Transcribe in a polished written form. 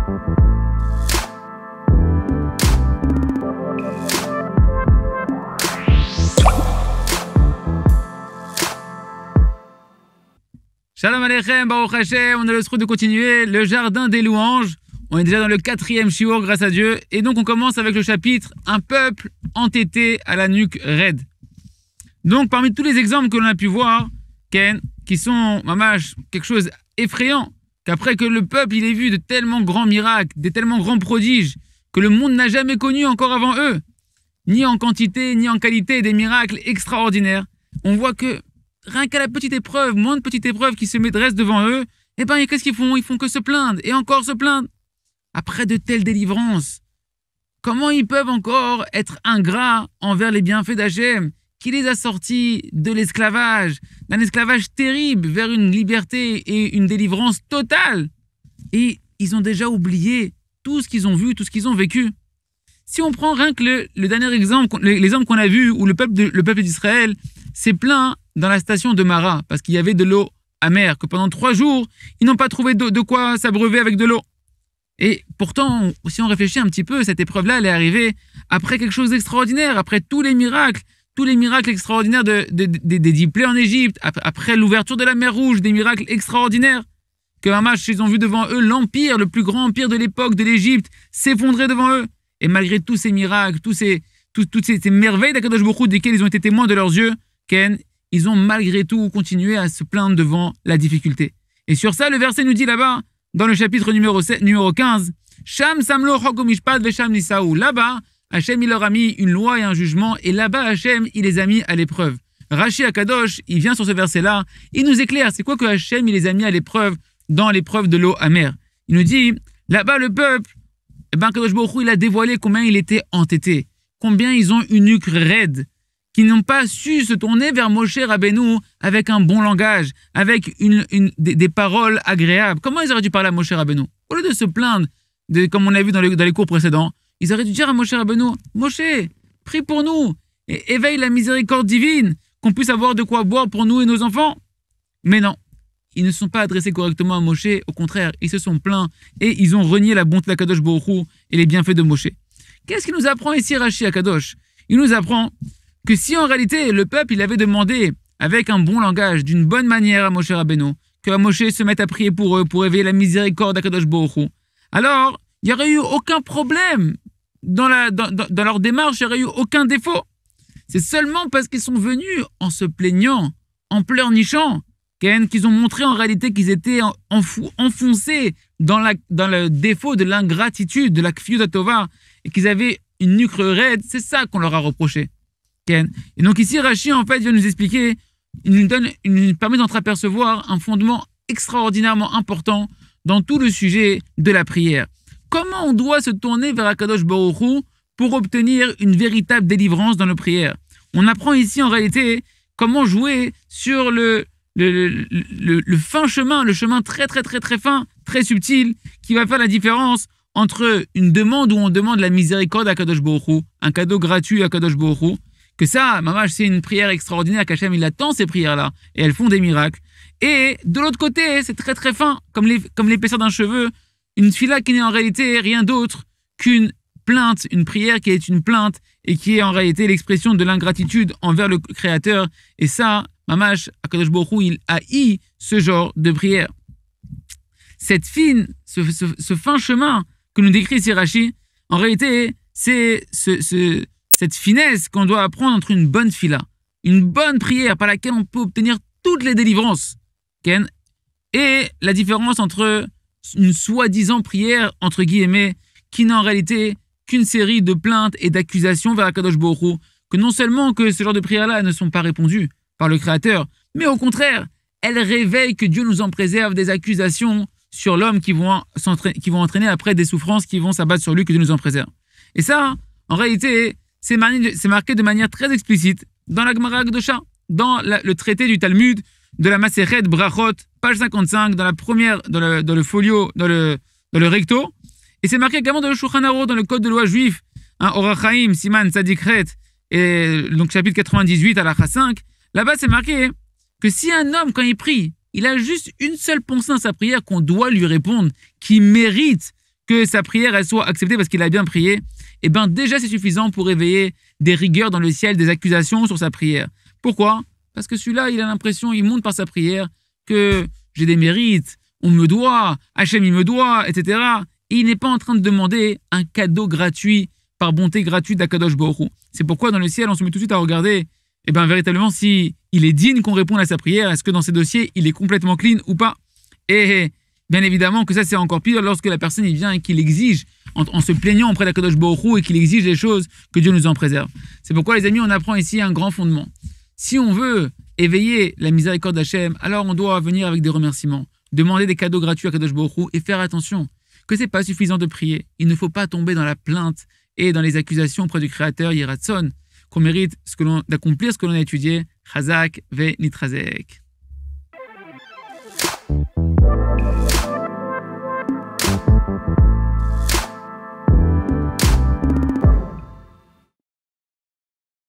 Shalom Aleichem, Baruch Hashem, on a le souhait de continuer le jardin des louanges. On est déjà dans le 4e shiur, grâce à Dieu. Et donc on commence avec le chapitre « Un peuple entêté à la nuque raide ». Donc parmi tous les exemples que l'on a pu voir, Ken, qui sont mamash, quelque chose d'effrayant, qu'après que le peuple il ait vu de tellement grands miracles, de tellement grands prodiges, que le monde n'a jamais connu encore avant eux, ni en quantité, ni en qualité, des miracles extraordinaires, on voit que rien qu'à la petite épreuve, moins de petite épreuve qui se dresse devant eux, eh ben, qu'est-ce qu'ils font? Ils font que se plaindre, et encore se plaindre. Après de telles délivrances, comment ils peuvent encore être ingrats envers les bienfaits d'Hachem, qui les a sortis de l'esclavage, d'un esclavage terrible, vers une liberté et une délivrance totale? Et ils ont déjà oublié tout ce qu'ils ont vu, tout ce qu'ils ont vécu. Si on prend rien que le dernier exemple, l'exemple qu'on a vu, où le peuple d'Israël s'est plaint dans la station de Mara, parce qu'il y avait de l'eau amère, que pendant 3 jours, ils n'ont pas trouvé de quoi s'abreuver avec de l'eau. Et pourtant, si on réfléchit un petit peu, cette épreuve-là, elle est arrivée après quelque chose d'extraordinaire, après tous les miracles extraordinaires des 10 plaies en Égypte, après l'ouverture de la mer Rouge, des miracles extraordinaires, que Hamash, ils ont vu devant eux l'empire, le plus grand empire de l'époque de l'Égypte, s'effondrer devant eux. Et malgré tous ces miracles, toutes ces merveilles d'Akadosh Baruch Hu, desquelles ils ont été témoins de leurs yeux, Ken, ils ont malgré tout continué à se plaindre devant la difficulté. Et sur ça, le verset nous dit là-bas, dans le chapitre numéro 15, Sham samlo chok mishpat vesham nisaou. Là-bas, Hachem, il leur a mis une loi et un jugement, et là-bas, Hachem, il les a mis à l'épreuve. Rashi Akadosh, il vient sur ce verset-là, il nous éclaire, c'est quoi que Hachem, il les a mis à l'épreuve, dans l'épreuve de l'eau amère. Il nous dit, là-bas, le peuple, eh ben, Akadosh Baruch Hu, il a dévoilé combien il était entêté, combien ils ont une nuque raide, qui n'ont pas su se tourner vers Moshe Rabbeinu avec un bon langage, avec des paroles agréables. Comment ils auraient dû parler à Moshe Rabbeinu? Au lieu de se plaindre, comme on a vu dans les cours précédents, ils auraient dû dire à Moshe Rabbeinu, Moshe, prie pour nous, et éveille la miséricorde divine, qu'on puisse avoir de quoi boire pour nous et nos enfants. Mais non, ils ne sont pas adressés correctement à Moshe, au contraire, ils se sont plaints, et ils ont renié la bonté d'Akadosh Baruch Hu et les bienfaits de Moshe. Qu'est-ce qu'il nous apprend ici, Rashi Akadosh? Il nous apprend que si en réalité le peuple il avait demandé avec un bon langage, d'une bonne manière à Moshe Rabbeinu, que Moshe se mette à prier pour eux, pour éveiller la miséricorde d'Akadosh Baruch Hu, alors il n'y aurait eu aucun problème dans leur démarche, il n'y aurait eu aucun défaut. C'est seulement parce qu'ils sont venus en se plaignant, en pleurnichant, qu'ils ont montré en réalité qu'ils étaient enfoncés dans le défaut de l'ingratitude, de la kfiyut tova, et qu'ils avaient une nuque raide. C'est ça qu'on leur a reproché. Et donc ici, Rashi, en fait, vient nous expliquer, il nous permet d'entreapercevoir un fondement extraordinairement important dans tout le sujet de la prière. Comment on doit se tourner vers Akadosh Baruch Hu pour obtenir une véritable délivrance dans nos prières? On apprend ici, en réalité, comment jouer sur le fin chemin, le chemin très fin, très subtil, qui va faire la différence entre une demande où on demande la miséricorde à Akadosh Baruch Hu, un cadeau gratuit à Akadosh Baruch Hu, que ça, mamash, c'est une prière extraordinaire qu'Hachem, il attend ces prières-là, et elles font des miracles. Et de l'autre côté, c'est très fin, comme l'épaisseur d'un cheveu, une fila qui n'est en réalité rien d'autre qu'une plainte, une prière qui est une plainte, et qui est en réalité l'expression de l'ingratitude envers le Créateur. Et ça, mamash, Akadosh Baruch Hu, il haït ce genre de prière. Ce fin chemin que nous décrit ici Rashi, en réalité, c'est cette finesse qu'on doit apprendre entre une bonne fila, une bonne prière par laquelle on peut obtenir toutes les délivrances, et la différence entre une soi-disant prière, entre guillemets, qui n'a en réalité qu'une série de plaintes et d'accusations vers Akadosh Baruch Hu, que non seulement que ce genre de prières-là ne sont pas répondues par le Créateur, mais au contraire, elles réveillent que Dieu nous en préserve des accusations sur l'homme qui vont entraîner après des souffrances qui vont s'abattre sur lui, que Dieu nous en préserve. Et ça, en réalité, c'est marqué de manière très explicite dans la Gemara Akdosha, dans le traité du Talmud de la Masechet Brachot, page 55, dans le folio, dans le recto. Et c'est marqué également dans le Shulchan Aruch, dans le code de loi juif, Orach Chaim, Siman Tzadikret, et donc chapitre 98 à la 5. Là-bas, c'est marqué que si un homme, quand il prie, il a juste une seule pensée dans sa prière qu'on doit lui répondre, qui mérite que sa prière elle soit acceptée parce qu'il a bien prié, eh bien déjà c'est suffisant pour éveiller des rigueurs dans le ciel, des accusations sur sa prière. Pourquoi? Parce que celui-là, il a l'impression, il montre par sa prière que j'ai des mérites, on me doit, Hachem il me doit, etc. Et il n'est pas en train de demander un cadeau gratuit, par bonté gratuite d'Akadosh Baruch Hu. C'est pourquoi dans le ciel, on se met tout de suite à regarder, eh bien véritablement, si il est digne qu'on réponde à sa prière, est-ce que dans ses dossiers, il est complètement clean ou pas? Et bien évidemment que ça, c'est encore pire lorsque la personne il vient et qu'il exige, en se plaignant auprès d'Akadosh Baruch Hu et qu'il exige des choses, que Dieu nous en préserve. C'est pourquoi, les amis, on apprend ici un grand fondement. Si on veut éveiller la miséricorde d'Hachem, alors on doit venir avec des remerciements, demander des cadeaux gratuits à Kadosh Baruch Hu et faire attention que c'est pas suffisant de prier. Il ne faut pas tomber dans la plainte et dans les accusations auprès du Créateur Yiratson, qu'on mérite d'accomplir ce que l'on a étudié. Chazak ve nitrazek.